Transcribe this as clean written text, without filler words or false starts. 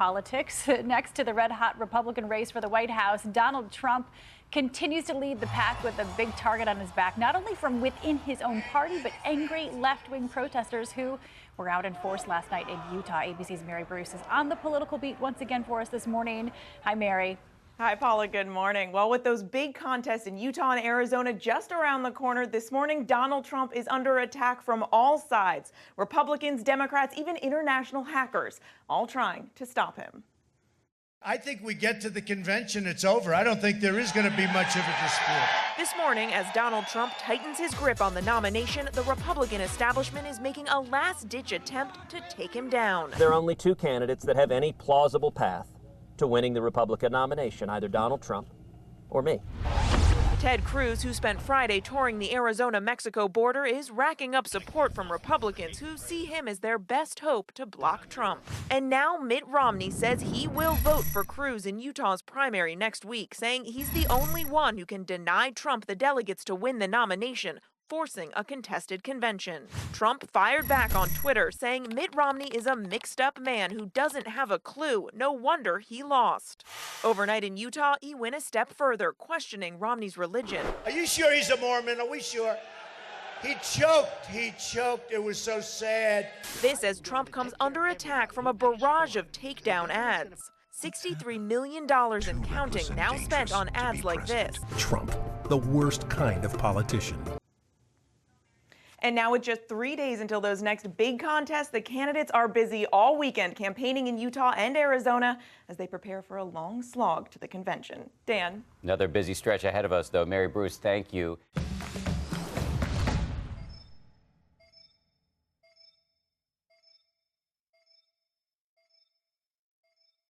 politics. Next to the red-hot Republican race for the White House, Donald Trump continues to lead the pack with a big target on his back, not only from within his own party, but angry left-wing protesters who were out in force last night in Utah. ABC's Mary Bruce is on the political beat once again for us this morning. Hi, Mary. Hi, Paula. Good morning. Well, with those big contests in Utah and Arizona just around the corner this morning, Donald Trump is under attack from all sides. Republicans, Democrats, even international hackers, all trying to stop him. I think we get to the convention, it's over. I don't think there is going to be much of a dispute. This morning, as Donald Trump tightens his grip on the nomination, the Republican establishment is making a last-ditch attempt to take him down. There are only two candidates that have any plausible path to winning the Republican nomination, either Donald Trump or me. Ted Cruz, who spent Friday touring the Arizona-Mexico border, is racking up support from Republicans who see him as their best hope to block Trump. And now Mitt Romney says he will vote for Cruz in Utah's primary next week, saying he's the only one who can deny Trump the delegates to win the nomination, forcing a contested convention. Trump fired back on Twitter, saying Mitt Romney is a mixed-up man who doesn't have a clue. No wonder he lost. Overnight in Utah, he went a step further, questioning Romney's religion. Are you sure he's a Mormon? Are we sure? He choked. He choked. It was so sad. This as Trump comes under attack from a barrage of takedown ads. $63 million and counting now spent on ads like this. Trump, the worst kind of politician. And now with just 3 days until those next big contests, the candidates are busy all weekend campaigning in Utah and Arizona as they prepare for a long slog to the convention. Dan? Another busy stretch ahead of us, though. Mary Bruce, thank you.